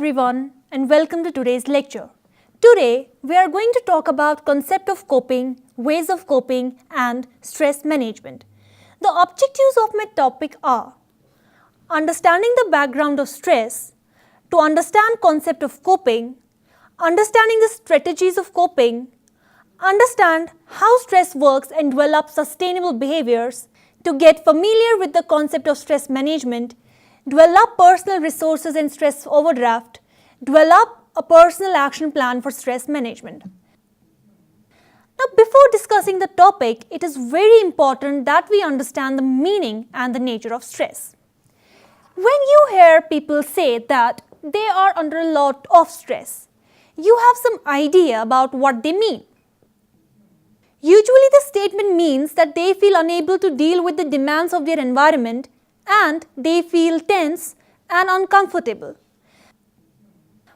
everyone and welcome to today's lecture. Today we are going to talk about concept of coping, ways of coping and stress management. The objectives of my topic are understanding the background of stress, to understand concept of coping, understanding the strategies of coping, understand how stress works and develop sustainable behaviors, to get familiar with the concept of stress management, develop personal resources in stress overdraft, develop a personal action plan for stress management. Now, before discussing the topic, it is very important that we understand the meaning and the nature of stress. When you hear people say that they are under a lot of stress, you have some idea about what they mean. Usually the statement means that they feel unable to deal with the demands of their environment and they feel tense and uncomfortable.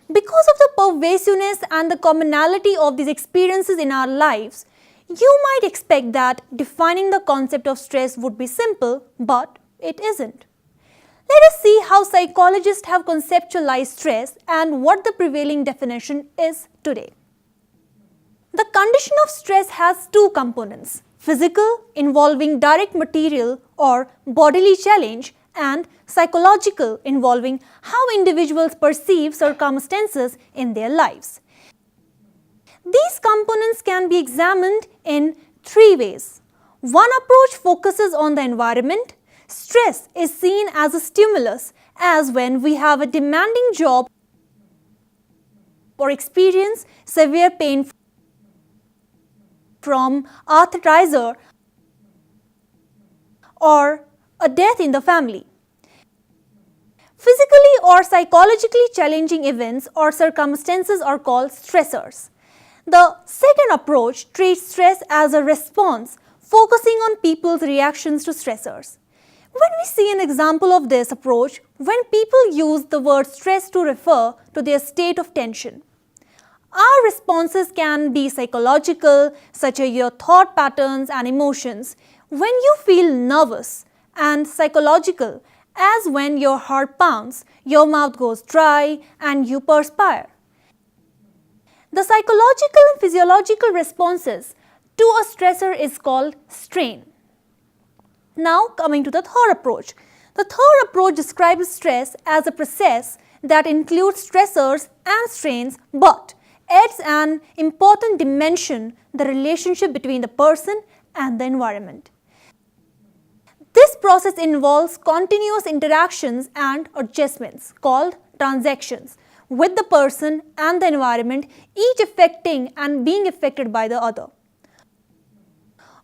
Because of the pervasiveness and the commonality of these experiences in our lives, you might expect that defining the concept of stress would be simple, but it isn't. Let us see how psychologists have conceptualized stress and what the prevailing definition is today. The condition of stress has two components: physical, involving direct material or bodily challenge, and psychological, involving how individuals perceive circumstances in their lives. These components can be examined in three ways. One approach focuses on the environment. Stress is seen as a stimulus, as when we have a demanding job or experience severe pain from arthritis or a death in the family. Physically or psychologically challenging events or circumstances are called stressors. The second approach treats stress as a response, focusing on people's reactions to stressors. When we see an example of this approach, when people use the word stress to refer to their state of tension. Our responses can be psychological, such as your thought patterns and emotions, when you feel nervous, and psychological, as when your heart pounds, your mouth goes dry, and you perspire. The psychological and physiological responses to a stressor is called strain. Now coming to the third approach. The third approach describes stress as a process that includes stressors and strains but adds an important dimension, the relationship between the person and the environment. This process involves continuous interactions and adjustments called transactions with the person and the environment, each affecting and being affected by the other.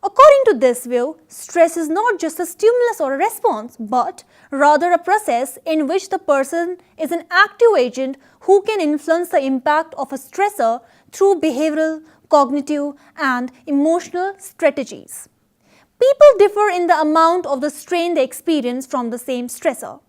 According to this view, stress is not just a stimulus or a response, but rather a process in which the person is an active agent who can influence the impact of a stressor through behavioral, cognitive, and emotional strategies. People differ in the amount of the strain they experience from the same stressor.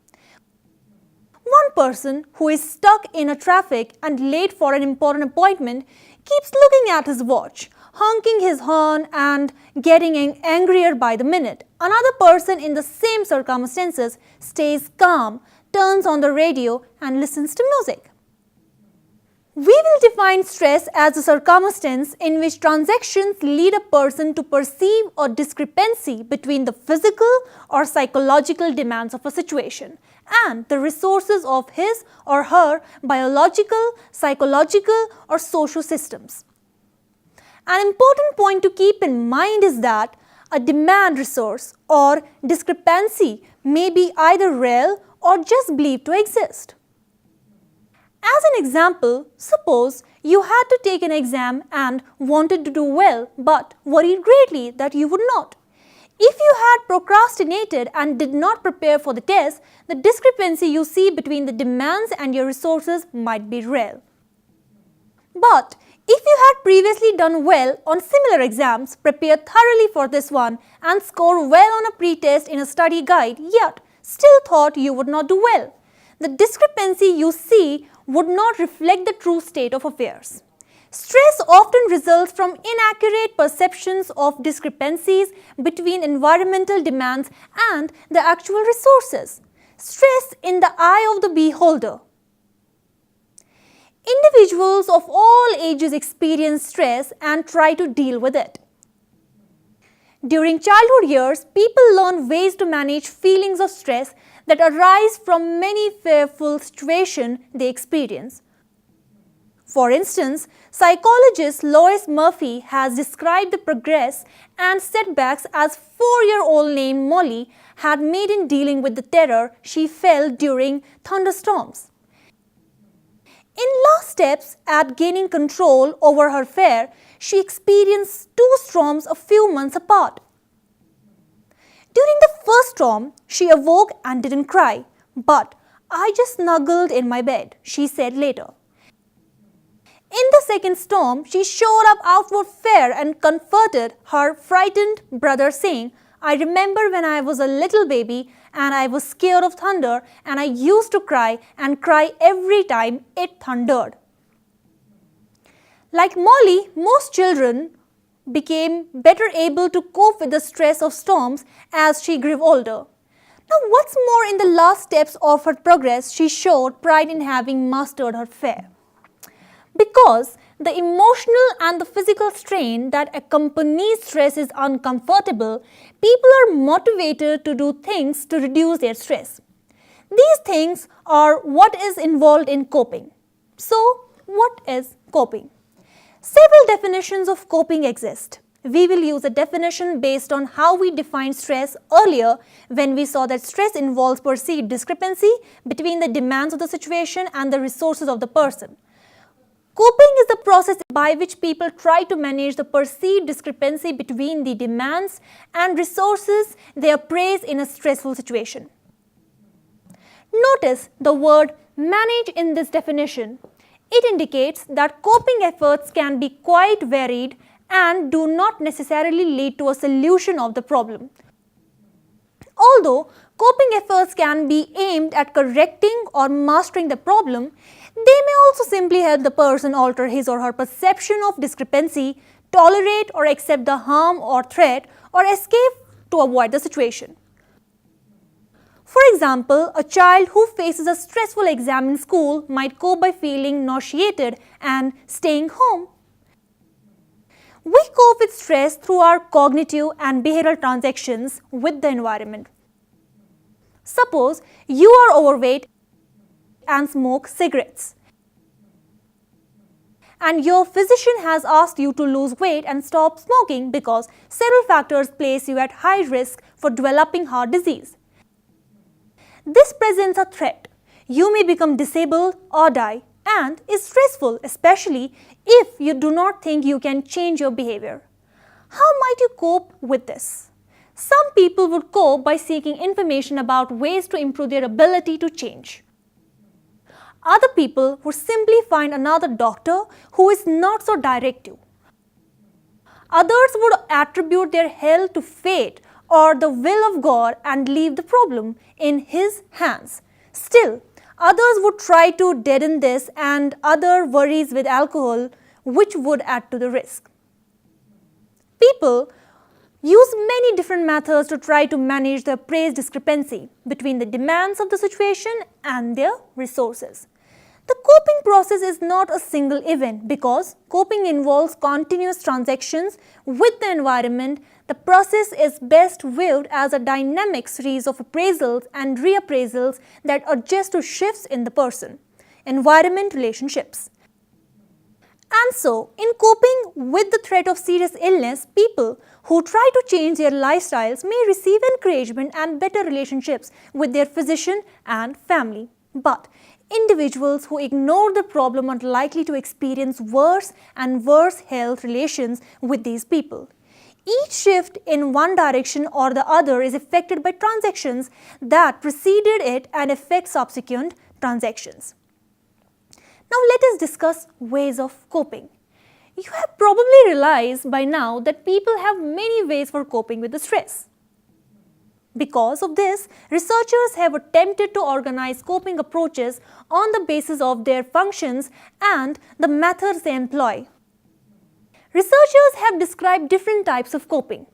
One person who is stuck in a traffic and late for an important appointment keeps looking at his watch, honking his horn and getting angrier by the minute. Another person in the same circumstances stays calm, turns on the radio and listens to music. We will define stress as a circumstance in which transactions lead a person to perceive a discrepancy between the physical or psychological demands of a situation and the resources of his or her biological, psychological or social systems. An important point to keep in mind is that a demand resource or discrepancy may be either real or just believed to exist. As an example, suppose you had to take an exam and wanted to do well but worried greatly that you would not. If you had procrastinated and did not prepare for the test, the discrepancy you see between the demands and your resources might be real. But if you had previously done well on similar exams, prepared thoroughly for this one and scored well on a pre-test in a study guide, yet still thought you would not do well, the discrepancy you see would not reflect the true state of affairs. Stress often results from inaccurate perceptions of discrepancies between environmental demands and the actual resources. Stress in the eye of the beholder. Individuals of all ages experience stress and try to deal with it. During childhood years, people learn ways to manage feelings of stress that arise from many fearful situations they experience. For instance, psychologist Lois Murphy has described the progress and setbacks as 4-year-old named Molly had made in dealing with the terror she felt during thunderstorms. In last steps at gaining control over her fear, she experienced 2 storms a few months apart. During the first storm, she awoke and didn't cry, but I just snuggled in my bed, she said later. In the second storm, she showed up out of fear and comforted her frightened brother, saying, I remember when I was a little baby and I was scared of thunder and I used to cry and cry every time it thundered. Like Molly, most children became better able to cope with the stress of storms as she grew older. Now, what's more, in the last steps of her progress, she showed pride in having mastered her fear. Because the emotional and the physical strain that accompanies stress is uncomfortable, people are motivated to do things to reduce their stress. These things are what is involved in coping. So, what is coping? Several definitions of coping exist. We will use a definition based on how we defined stress earlier when we saw that stress involves perceived discrepancy between the demands of the situation and the resources of the person. Coping is the process by which people try to manage the perceived discrepancy between the demands and resources they appraise in a stressful situation. Notice the word manage in this definition. It indicates that coping efforts can be quite varied and do not necessarily lead to a solution of the problem. Although coping efforts can be aimed at correcting or mastering the problem, they may also simply help the person alter his or her perception of discrepancy, tolerate or accept the harm or threat, or escape to avoid the situation. For example, a child who faces a stressful exam in school might cope by feeling nauseated and staying home. We cope with stress through our cognitive and behavioral transactions with the environment. Suppose you are overweight and smoke cigarettes, and your physician has asked you to lose weight and stop smoking because several factors place you at high risk for developing heart disease. This presents a threat. You may become disabled or die, and is stressful, especially if you do not think you can change your behavior. How might you cope with this? Some people would cope by seeking information about ways to improve their ability to change. Other people would simply find another doctor who is not so directive. Others would attribute their health to fate or the will of God and leave the problem in His hands. Still, others would try to deaden this and other worries with alcohol, which would add to the risk. People use many different methods to try to manage the appraised discrepancy between the demands of the situation and their resources. The coping process is not a single event because coping involves continuous transactions with the environment. The process is best viewed as a dynamic series of appraisals and reappraisals that adjust to shifts in the person-environment relationships. And so, in coping with the threat of serious illness, people who try to change their lifestyles may receive encouragement and better relationships with their physician and family. But individuals who ignore the problem are likely to experience worse and worse health relations with these people. Each shift in one direction or the other is affected by transactions that preceded it and affect subsequent transactions. Now let us discuss ways of coping. You have probably realized by now that people have many ways for coping with the stress. Because of this, researchers have attempted to organize coping approaches on the basis of their functions and the methods they employ. Researchers have described different types of coping.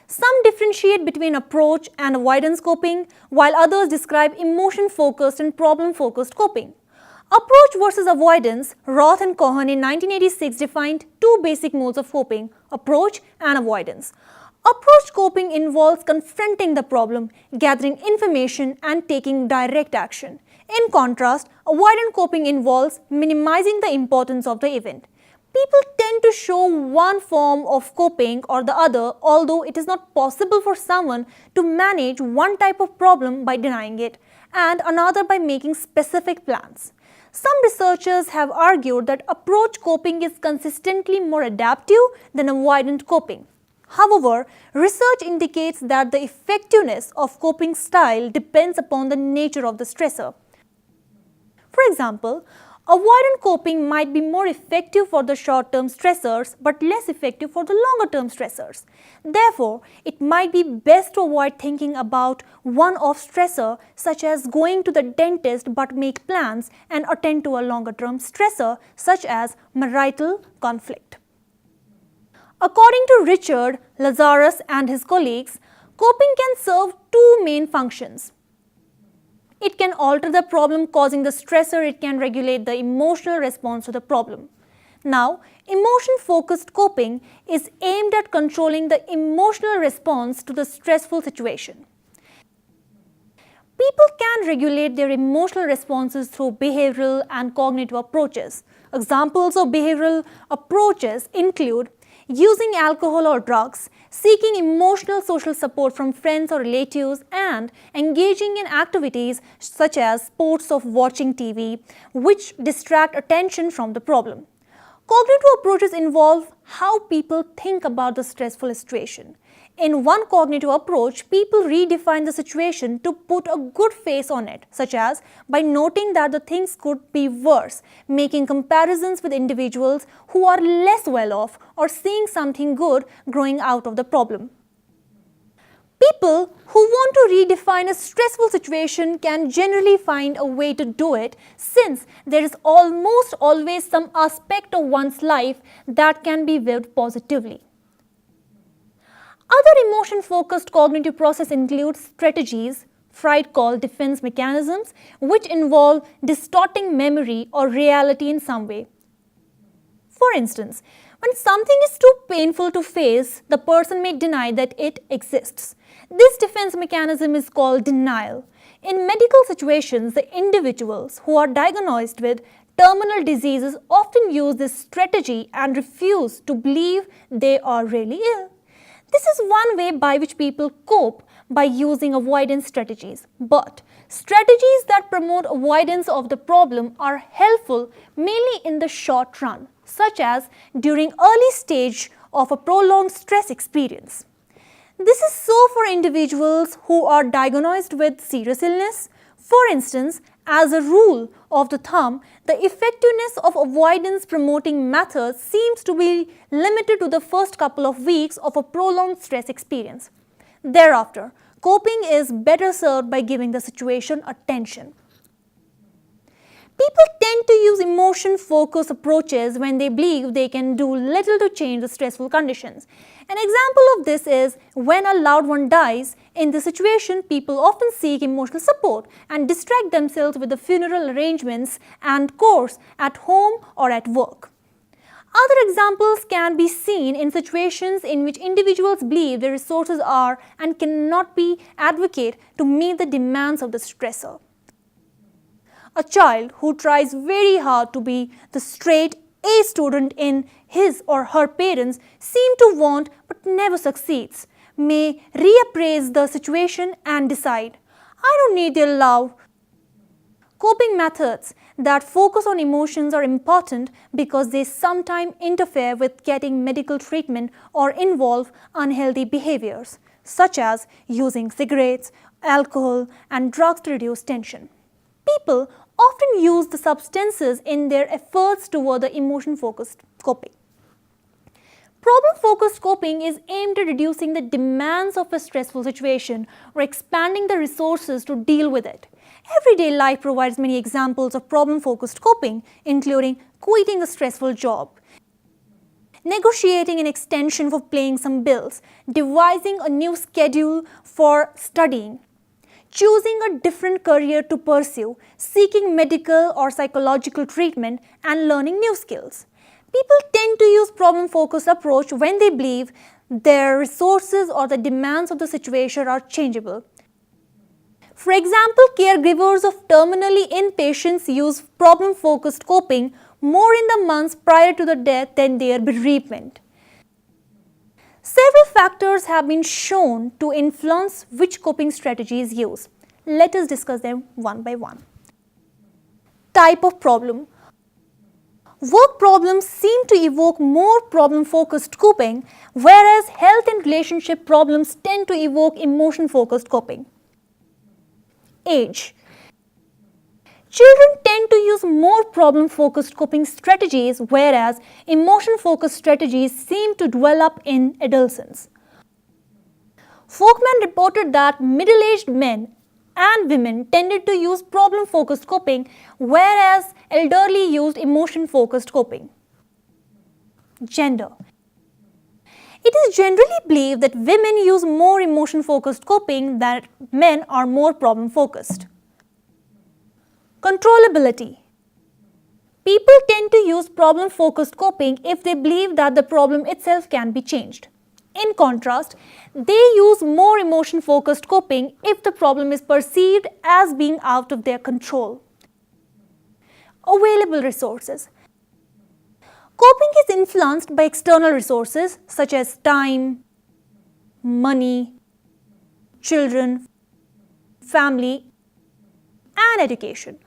Some differentiate between approach and avoidance coping, while others describe emotion-focused and problem-focused coping. Approach versus avoidance. Roth and Cohen in 1986 defined two basic modes of coping: approach and avoidance. Approach coping involves confronting the problem, gathering information, and taking direct action. In contrast, avoidant coping involves minimizing the importance of the event. People tend to show one form of coping or the other, although it is not possible for someone to manage one type of problem by denying it and another by making specific plans. Some researchers have argued that approach coping is consistently more adaptive than avoidant coping. However, research indicates that the effectiveness of coping style depends upon the nature of the stressor. For example, avoidant coping might be more effective for the short-term stressors but less effective for the longer-term stressors. Therefore, it might be best to avoid thinking about one-off stressor such as going to the dentist but make plans and attend to a longer-term stressor such as marital conflict. According to Richard Lazarus and his colleagues, coping can serve two main functions. It can alter the problem causing the stressor, it can regulate the emotional response to the problem. Now, emotion-focused coping is aimed at controlling the emotional response to the stressful situation. People can regulate their emotional responses through behavioral and cognitive approaches. Examples of behavioral approaches include using alcohol or drugs, seeking emotional social support from friends or relatives, and engaging in activities such as sports or watching TV, which distract attention from the problem. Cognitive approaches involve how people think about the stressful situation. In one cognitive approach, people redefine the situation to put a good face on it, such as by noting that the things could be worse, making comparisons with individuals who are less well off, or seeing something good growing out of the problem. People who want to redefine a stressful situation can generally find a way to do it, since there is almost always some aspect of one's life that can be viewed positively. Other emotion-focused cognitive processes include strategies, Freud called defense mechanisms, which involve distorting memory or reality in some way. For instance, when something is too painful to face, the person may deny that it exists. This defense mechanism is called denial. In medical situations, the individuals who are diagnosed with terminal diseases often use this strategy and refuse to believe they are really ill. This is one way by which people cope by using avoidance strategies. But strategies that promote avoidance of the problem are helpful mainly in the short run, such as during early stage of a prolonged stress experience. This is so for individuals who are diagnosed with serious illness. For instance, as a rule of the thumb, the effectiveness of avoidance promoting methods seems to be limited to the first couple of weeks of a prolonged stress experience. Thereafter, coping is better served by giving the situation attention. People tend to use emotion-focused approaches when they believe they can do little to change the stressful conditions. An example of this is when a loved one dies. In this situation, people often seek emotional support and distract themselves with the funeral arrangements and chores at home or at work. Other examples can be seen in situations in which individuals believe their resources are and cannot be adequate to meet the demands of the stressor. A child who tries very hard to be the straight A student in his or her parents seem to want but never succeeds may reappraise the situation and decide, I don't need their love. Coping methods that focus on emotions are important because they sometimes interfere with getting medical treatment or involve unhealthy behaviors, such as using cigarettes, alcohol, and drugs to reduce tension. People often use the substances in their efforts toward the emotion-focused coping. Problem-focused coping is aimed at reducing the demands of a stressful situation or expanding the resources to deal with it. Everyday life provides many examples of problem-focused coping, including quitting a stressful job, negotiating an extension for paying some bills, devising a new schedule for studying, choosing a different career to pursue, seeking medical or psychological treatment, and learning new skills. People tend to use problem-focused approach when they believe their resources or the demands of the situation are changeable. For example, caregivers of terminally ill patients use problem-focused coping more in the months prior to the death than their bereavement. Several factors have been shown to influence which coping strategies used. Let us discuss them one by one. Type of problem. Work problems seem to evoke more problem-focused coping, whereas health and relationship problems tend to evoke emotion-focused coping. Age. Children tend to use more problem-focused coping strategies, whereas emotion-focused strategies seem to develop in adolescence. Folkman reported that middle-aged men and women tended to use problem-focused coping, whereas elderly used emotion-focused coping. Gender. It is generally believed that women use more emotion-focused coping than men are more problem-focused. Controllability. People tend to use problem-focused coping if they believe that the problem itself can be changed. In contrast, they use more emotion-focused coping if the problem is perceived as being out of their control. Available resources. Coping is influenced by external resources such as time, money, children, family, and education.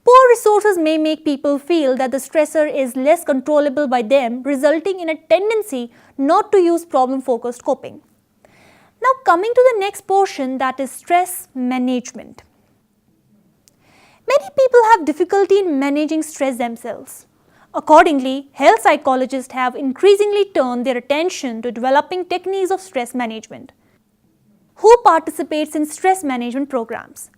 Poor resources may make people feel that the stressor is less controllable by them, resulting in a tendency not to use problem-focused coping. Now coming to the next portion, that is stress management. Many people have difficulty in managing stress themselves. Accordingly, health psychologists have increasingly turned their attention to developing techniques of stress management. Who participates in stress management programs?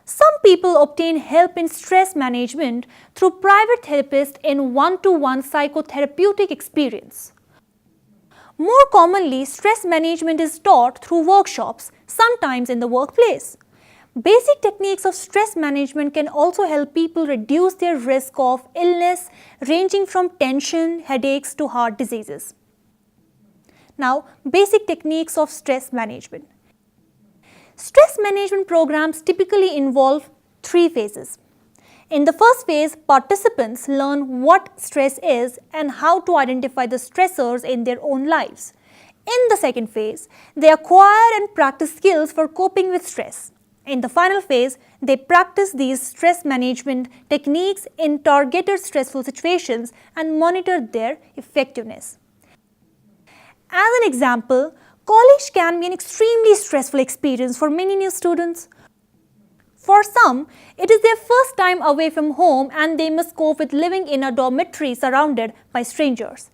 Some people obtain help in stress management through private therapists in one-to-one psychotherapeutic experience. More commonly, stress management is taught through workshops, sometimes in the workplace. Basic techniques of stress management can also help people reduce their risk of illness, ranging from tension, headaches to heart diseases. Now, basic techniques of stress management. Stress management programs typically involve 3 phases. In the first phase, participants learn what stress is and how to identify the stressors in their own lives. In the second phase, they acquire and practice skills for coping with stress. In the final phase, they practice these stress management techniques in targeted stressful situations and monitor their effectiveness. As an example, college can be an extremely stressful experience for many new students. For some, it is their first time away from home and they must cope with living in a dormitory surrounded by strangers.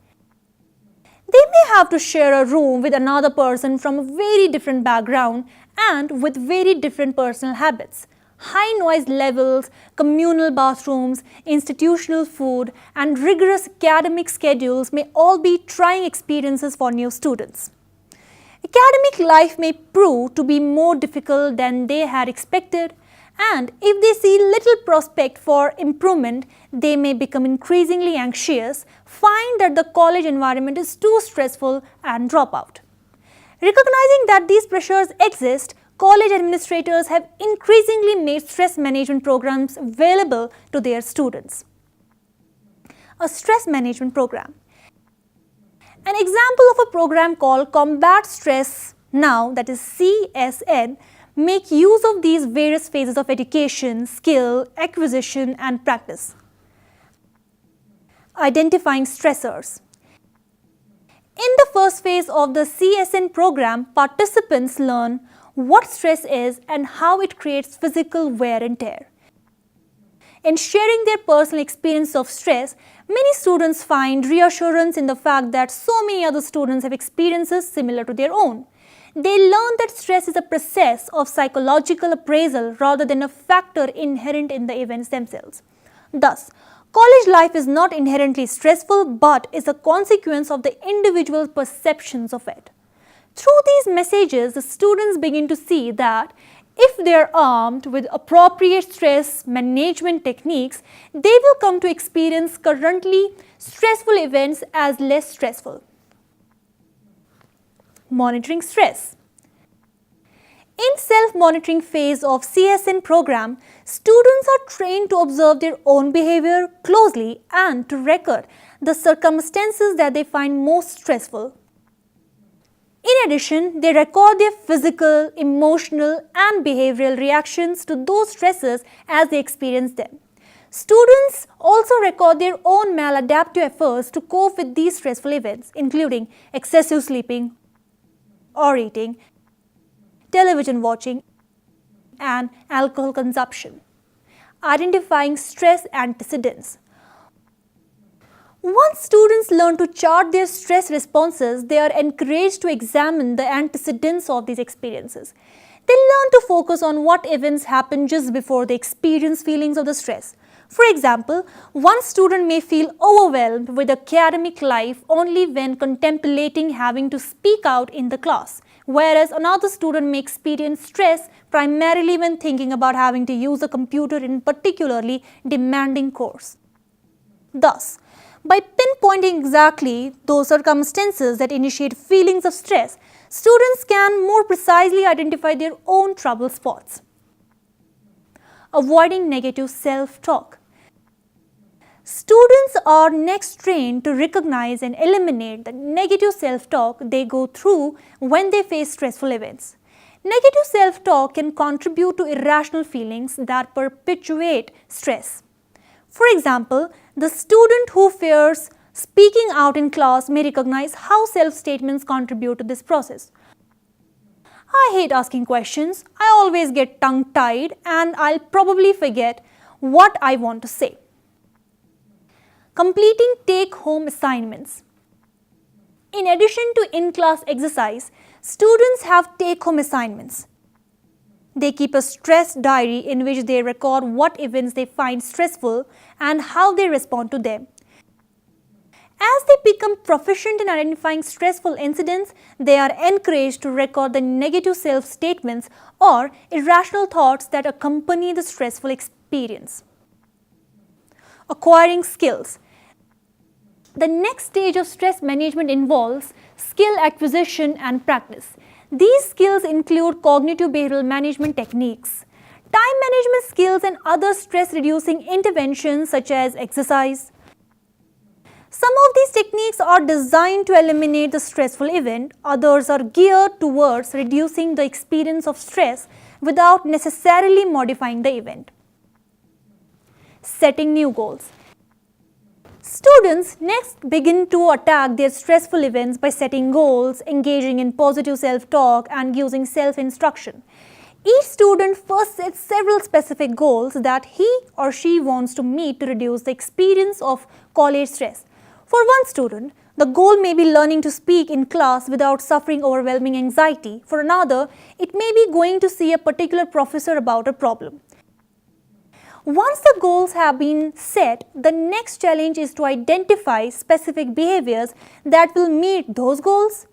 They may have to share a room with another person from a very different background and with very different personal habits. High noise levels, communal bathrooms, institutional food, and rigorous academic schedules may all be trying experiences for new students. Academic life may prove to be more difficult than they had expected, and if they see little prospect for improvement, they may become increasingly anxious, find that the college environment is too stressful, and drop out. Recognizing that these pressures exist, college administrators have increasingly made stress management programs available to their students. A stress management program. An example of a program called Combat Stress Now, that is CSN, make use of these various phases of education, skill, acquisition, and practice. Identifying stressors. In the first phase of the CSN program, participants learn what stress is and how it creates physical wear and tear. In sharing their personal experience of stress, many students find reassurance in the fact that so many other students have experiences similar to their own. They learn that stress is a process of psychological appraisal rather than a factor inherent in the events themselves. Thus, college life is not inherently stressful but is a consequence of the individual's perceptions of it. Through these messages, the students begin to see that if they are armed with appropriate stress management techniques, they will come to experience currently stressful events as less stressful. Monitoring stress. In self-monitoring phase of CSN program, students are trained to observe their own behavior closely and to record the circumstances that they find most stressful. In addition, they record their physical, emotional and behavioral reactions to those stresses as they experience them. Students also record their own maladaptive efforts to cope with these stressful events, including excessive sleeping or eating, television watching, and alcohol consumption. Identifying stress antecedents. Once students learn to chart their stress responses, they are encouraged to examine the antecedents of these experiences. They learn to focus on what events happen just before they experience feelings of the stress. For example, one student may feel overwhelmed with academic life only when contemplating having to speak out in the class, whereas another student may experience stress primarily when thinking about having to use a computer in a particularly demanding course. Thus, by pinpointing exactly those circumstances that initiate feelings of stress, students can more precisely identify their own trouble spots. Avoiding negative self-talk. Students are next trained to recognize and eliminate the negative self-talk they go through when they face stressful events. Negative self-talk can contribute to irrational feelings that perpetuate stress. For example, the student who fears speaking out in class may recognize how self-statements contribute to this process. I hate asking questions, I always get tongue-tied, and I'll probably forget what I want to say. Completing take-home assignments. In addition to in-class exercise, students have take-home assignments. They keep a stress diary in which they record what events they find stressful and how they respond to them. As they become proficient in identifying stressful incidents, they are encouraged to record the negative self-statements or irrational thoughts that accompany the stressful experience. Acquiring skills. The next stage of stress management involves skill acquisition and practice. These skills include cognitive behavioral management techniques, time management skills and other stress-reducing interventions such as exercise. Some of these techniques are designed to eliminate the stressful event, others are geared towards reducing the experience of stress without necessarily modifying the event. Setting new goals. Students next begin to attack their stressful events by setting goals, engaging in positive self-talk and using self-instruction. Each student first sets several specific goals that he or she wants to meet to reduce the experience of college stress. For one student, the goal may be learning to speak in class without suffering overwhelming anxiety. For another, it may be going to see a particular professor about a problem. Once the goals have been set, the next challenge is to identify specific behaviors that will meet those goals.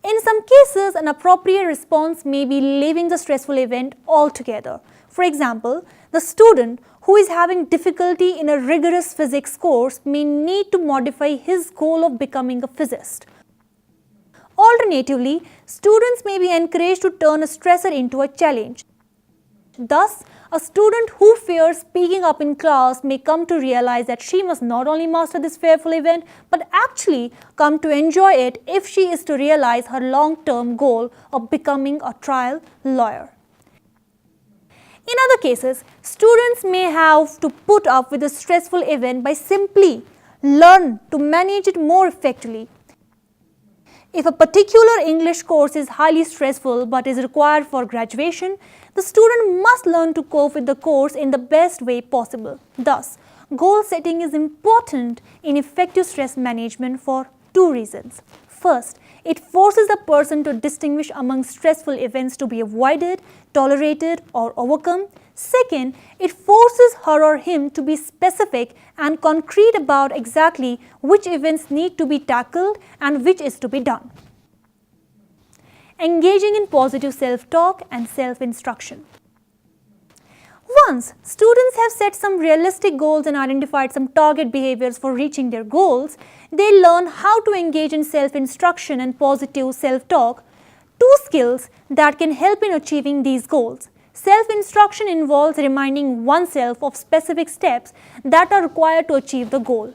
In some cases, an appropriate response may be leaving the stressful event altogether. For example, the student who is having difficulty in a rigorous physics course may need to modify his goal of becoming a physicist. Alternatively, students may be encouraged to turn a stressor into a challenge. Thus, a student who fears speaking up in class may come to realize that she must not only master this fearful event, but actually come to enjoy it if she is to realize her long-term goal of becoming a trial lawyer. In other cases, students may have to put up with a stressful event by simply learn to manage it more effectively. If a particular English course is highly stressful but is required for graduation, the student must learn to cope with the course in the best way possible. Thus, goal setting is important in effective stress management for two reasons. First, it forces the person to distinguish among stressful events to be avoided, tolerated, or overcome. Second, it forces her or him to be specific and concrete about exactly which events need to be tackled and which is to be done. engaging in positive self-talk and self-instruction. Once students have set some realistic goals and identified some target behaviors for reaching their goals, they learn how to engage in self-instruction and positive self-talk, two skills that can help in achieving these goals. Self-instruction involves reminding oneself of specific steps that are required to achieve the goal.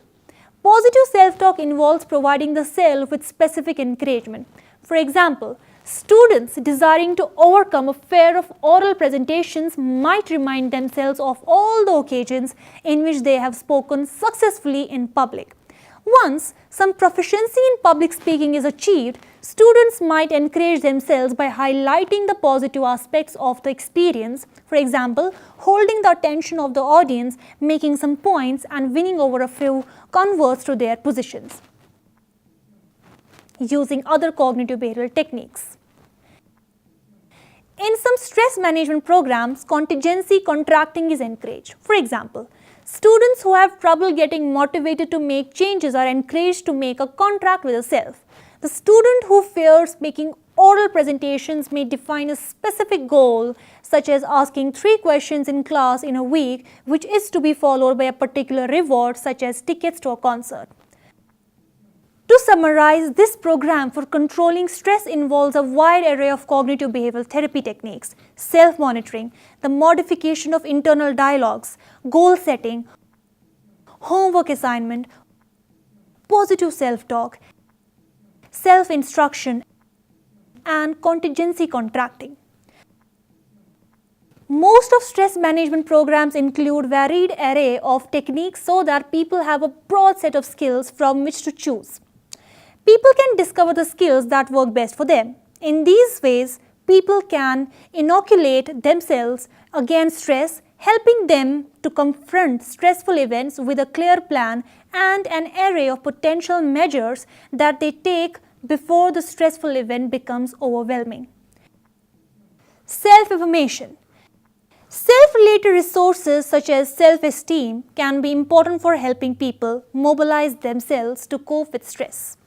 Positive self-talk involves providing the self with specific encouragement. For example, students desiring to overcome a fear of oral presentations might remind themselves of all the occasions in which they have spoken successfully in public. Once some proficiency in public speaking is achieved, students might encourage themselves by highlighting the positive aspects of the experience, for example, holding the attention of the audience, making some points, and winning over a few converts to their positions, using other cognitive behavioral techniques. In some stress management programs, contingency contracting is encouraged. For example, students who have trouble getting motivated to make changes are encouraged to make a contract with the self. The student who fears making oral presentations may define a specific goal, such as asking 3 questions in class in a week, which is to be followed by a particular reward, such as tickets to a concert. To summarize, this program for controlling stress involves a wide array of cognitive behavioral therapy techniques: self-monitoring, the modification of internal dialogues, goal setting, homework assignment, positive self-talk, self-instruction, and contingency contracting. Most of stress management programs include varied array of techniques so that people have a broad set of skills from which to choose. People can discover the skills that work best for them. In these ways, people can inoculate themselves against stress, helping them to confront stressful events with a clear plan and an array of potential measures that they take before the stressful event becomes overwhelming. Self-affirmation. Self-related resources such as self-esteem can be important for helping people mobilize themselves to cope with stress.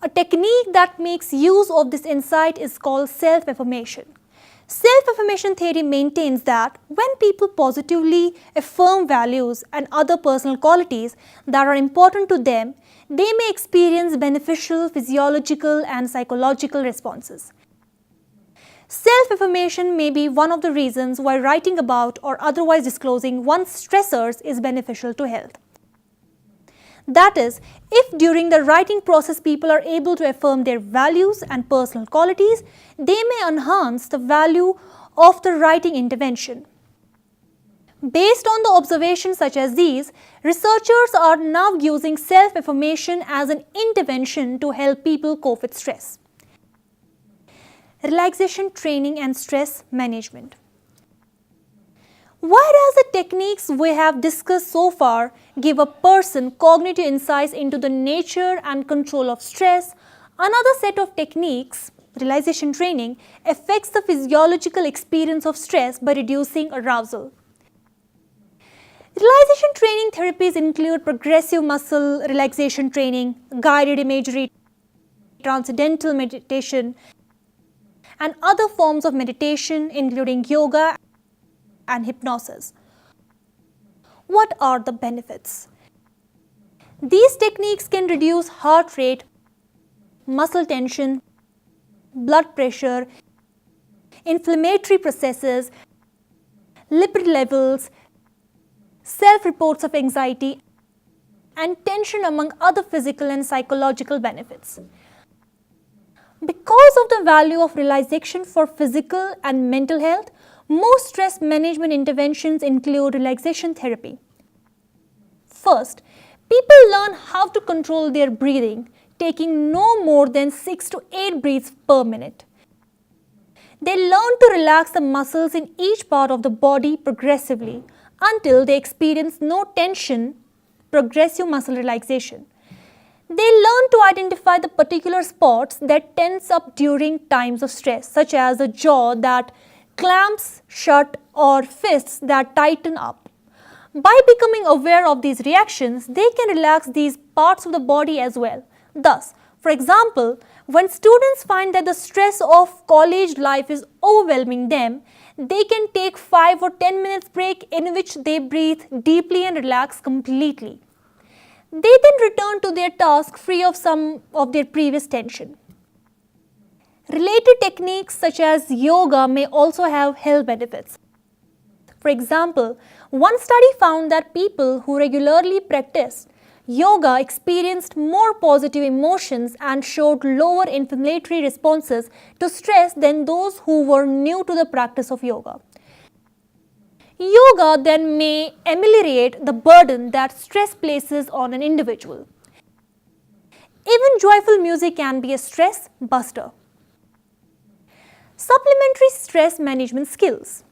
A technique that makes use of this insight is called self-affirmation. Self-affirmation theory maintains that when people positively affirm values and other personal qualities that are important to them, they may experience beneficial physiological and psychological responses. Self-affirmation may be one of the reasons why writing about or otherwise disclosing one's stressors is beneficial to health. That is, if during the writing process people are able to affirm their values and personal qualities, they may enhance the value of the writing intervention. Based on the observations such as these, researchers are now using self-affirmation as an intervention to help people cope with stress. Relaxation training and stress management. Whereas the techniques we have discussed so far give a person cognitive insights into the nature and control of stress, another set of techniques, relaxation training, affects the physiological experience of stress by reducing arousal. Relaxation training therapies include progressive muscle relaxation training, guided imagery, transcendental meditation, and other forms of meditation including yoga and hypnosis. What are the benefits? These techniques can reduce heart rate, muscle tension, blood pressure, inflammatory processes, lipid levels, self-reports of anxiety, and tension among other physical and psychological benefits. Because of the value of relaxation for physical and mental health, most stress management interventions include relaxation therapy. First, people learn how to control their breathing, taking no more than 6 to 8 breaths per minute. They learn to relax the muscles in each part of the body progressively until they experience no tension, progressive muscle relaxation. They learn to identify the particular spots that tense up during times of stress, such as the jaw that clamps shut or fists that tighten up. By becoming aware of these reactions, they can relax these parts of the body as well. Thus, for example, When students find that the stress of college life is overwhelming them, they can take 5 or 10 minutes break in which they breathe deeply and relax completely. They then return to their task free of some of their previous tension. Related techniques such as yoga may also have health benefits. For example, one study found that people who regularly practiced yoga experienced more positive emotions and showed lower inflammatory responses to stress than those who were new to the practice of yoga. Yoga then may ameliorate the burden that stress places on an individual. Even joyful music can be a stress buster. Supplementary stress management skills.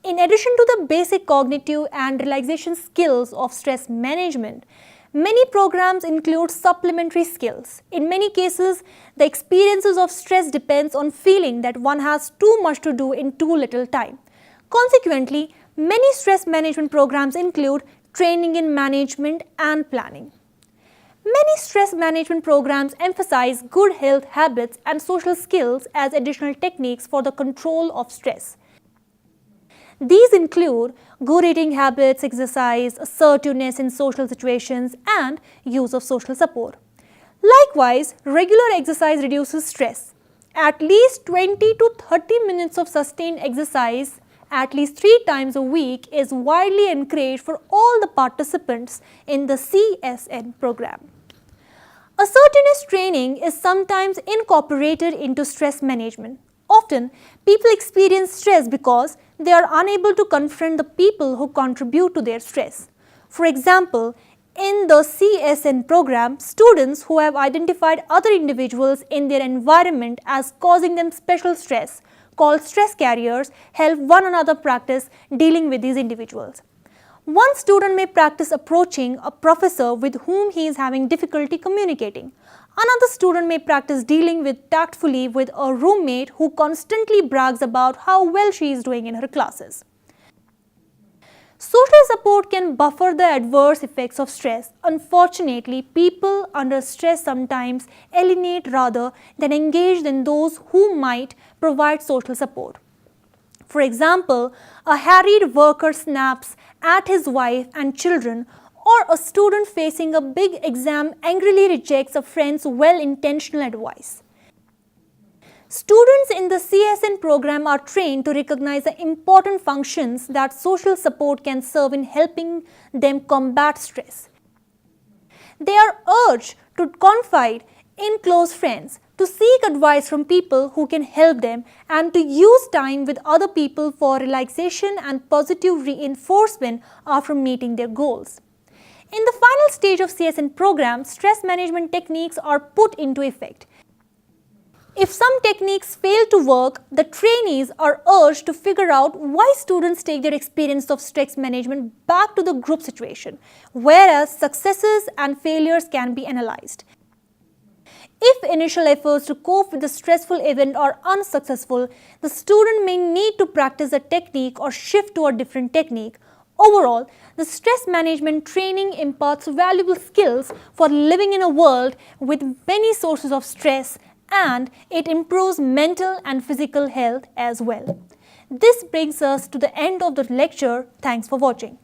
In addition to the basic cognitive and relaxation skills of stress management, many programs include supplementary skills. In many cases, the experiences of stress depends on feeling that one has too much to do in too little time. Consequently, many stress management programs include training in management and planning. Many stress management programs emphasize good health habits and social skills as additional techniques for the control of stress. These include good eating habits, exercise, assertiveness in social situations, and use of social support. Likewise, regular exercise reduces stress. At least 20 to 30 minutes of sustained exercise at least 3 times a week is widely encouraged for all the participants in the CSN program. Assertiveness training is sometimes incorporated into stress management. Often, people experience stress because they are unable to confront the people who contribute to their stress. For example, in the CSN program, students who have identified other individuals in their environment as causing them special stress, called stress carriers, help one another practice dealing with these individuals. One student may practice approaching a professor with whom he is having difficulty communicating. Another student may practice dealing tactfully with a roommate who constantly brags about how well she is doing in her classes. Social support can buffer the adverse effects of stress. Unfortunately, people under stress sometimes alienate rather than engage in those who might provide social support. For example, a harried worker snaps at his wife and children, or a student facing a big exam angrily rejects a friend's well-intentioned advice. Students in the CSN program are trained to recognize the important functions that social support can serve in helping them combat stress. They are urged to confide in close friends, to seek advice from people who can help them, and to use time with other people for relaxation and positive reinforcement after meeting their goals. In the final stage of CSN program, stress management techniques are put into effect. If some techniques fail to work, the trainees are urged to figure out why students take their experience of stress management back to the group situation, whereas successes and failures can be analyzed. If initial efforts to cope with the stressful event are unsuccessful, the student may need to practice a technique or shift to a different technique. Overall, the stress management training imparts valuable skills for living in a world with many sources of stress, and it improves mental and physical health as well. This brings us to the end of the lecture. Thanks for watching.